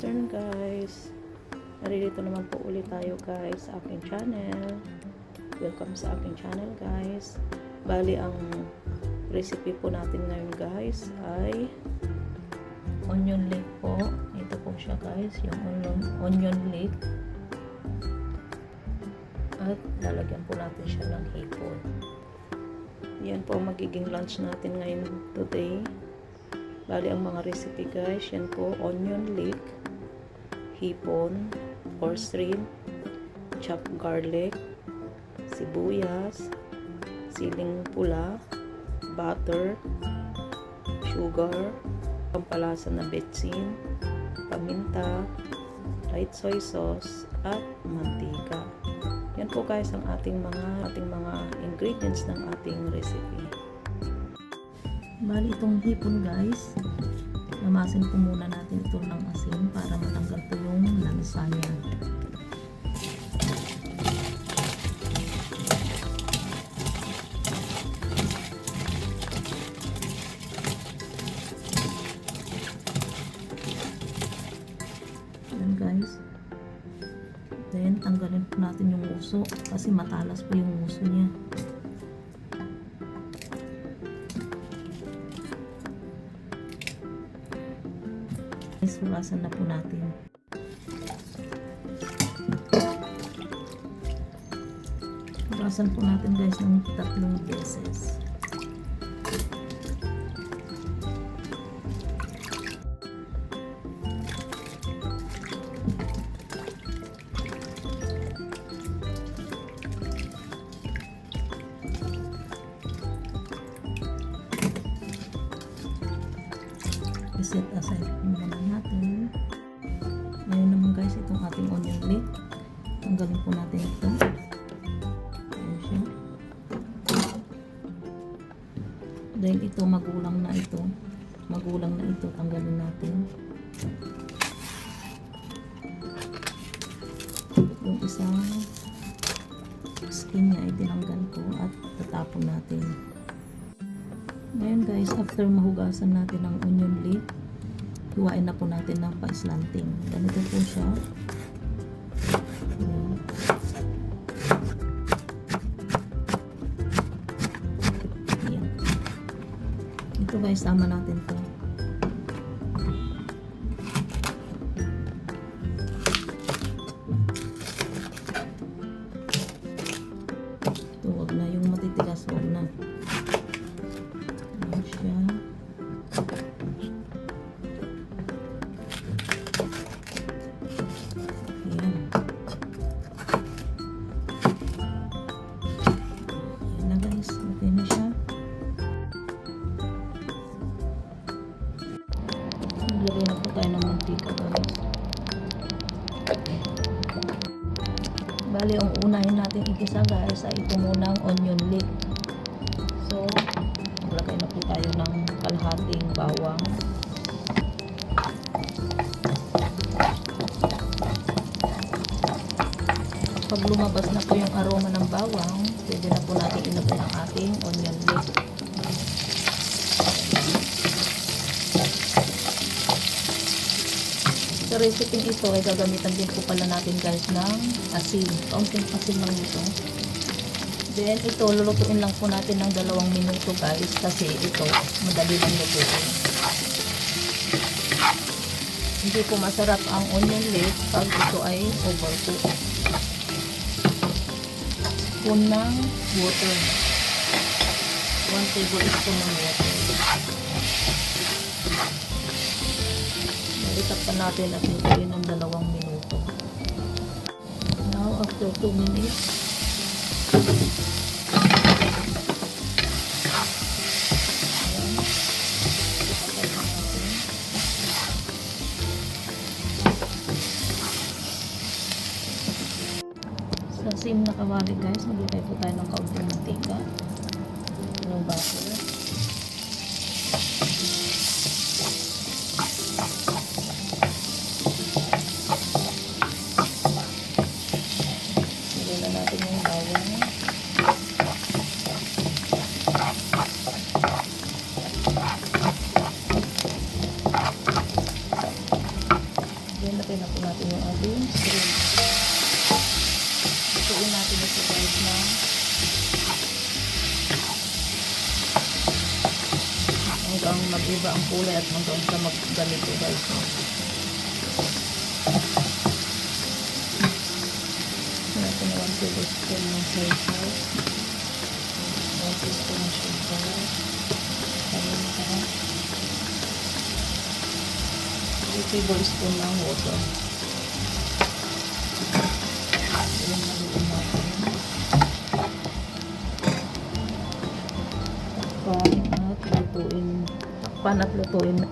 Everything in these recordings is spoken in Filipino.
afternoon guys. Naririto naman po ulit tayo guys sa aking channel. Welcome sa aking channel guys. Bali ang recipe po natin ngayon guys ay onion leek po. Ito po siya guys, yung onion leek. At lalagyan po natin siya ng hipon. Yan po ang magiging lunch natin ngayon today. Bali ang mga recipe guys, yan po, onion leek, hipon or shrimp, chopped garlic, sibuyas, siling pula, butter, sugar, pampalasa na betsin, paminta, light soy sauce, at mantika. Yan po guys ang ating mga ingredients ng ating recipe. Bali itong hipon guys, lamasin po muna natin ito ng asin para matanggal po yung lansa niya. Yan guys. Then tanggalin po natin yung uso kasi matalas po yung uso niya. Sulasan na po natin. Sulasan po natin guys ng 3 beses. Set aside muna natin. Ngayon naman guys, itong ating onion leek, tanggalin po natin ito. Ayan siya. Dahil ito magulang na ito, tanggalin natin. Yung isang skin niya ay tinanggal ko at tatapon natin. Ngayon guys, after mahugasan natin ang onion leek, hiwain na po natin ng pa-slanting. Ganito po siya. Ayan. Ito guys, tama natin to. Ito, wag na yung matitigas, wag na. Ayan siya. Maglagay na po tayo ng mantika guys. Bali, ang unahin natin igisa guys ay ito muna ang onion leek. So, maglagay na po tayo ng kalahating bawang. Pag lumabas na po yung aroma ng bawang, pwede na po natin ilagay ang ating onion leek. Sa recipe ito ay gagamitan din po pala natin guys ng asin. Kaunting asin lang ito. Then ito lulutuin lang po natin ng 2 minuto guys kasi ito madali lang lutuin. Hindi po masarap ang onion leek pag ito ay overcook. Spoon ng water. 1 tablespoon ng water. Itakpan natin at lutuin ng 2 minuto. Now, after 2 minutes, sa same na kawali guys, maglagay po tayo ng kaunting mantika, ng butter. mag-iba ang kulay at hanggang sa magganito guys. No? Natin na 1 tablespoon ng soy sauce. 1 teaspoon ng sugar. Kaya na 3 tablespoon ng water. Ayan na luto natin. Takpan at lutuin.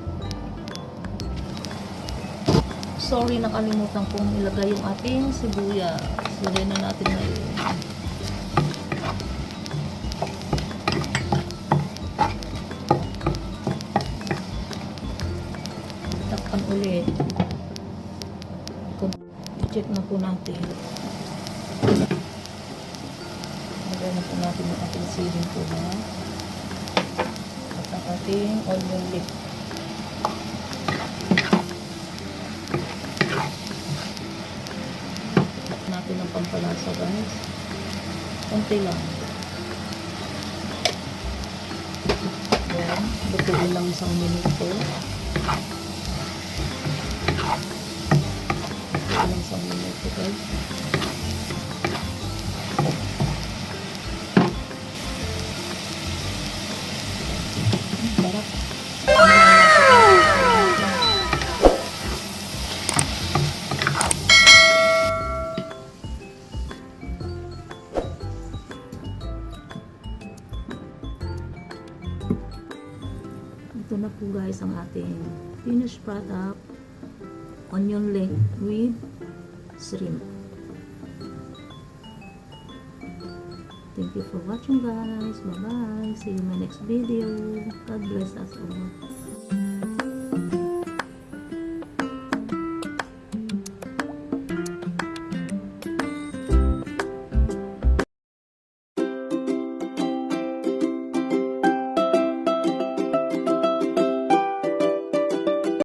Sorry, nakalimutan kong ilagay yung ating sibuyas. Lagay na natin ngayon. Takpan ulit. I-check na po natin. Lagay na po natin yung ating siling po na. At ang ating onion leek. Natin ang pampalasa guys. Konti lang. Ayan. Lutuin lang 1 minuto. Lutuin lang 1 minuto guys. Sarap. Ito na po guys ang ating finished product, onion leek with shrimp. Thank you for watching guys. Bye bye. See you in my next video. God bless us all.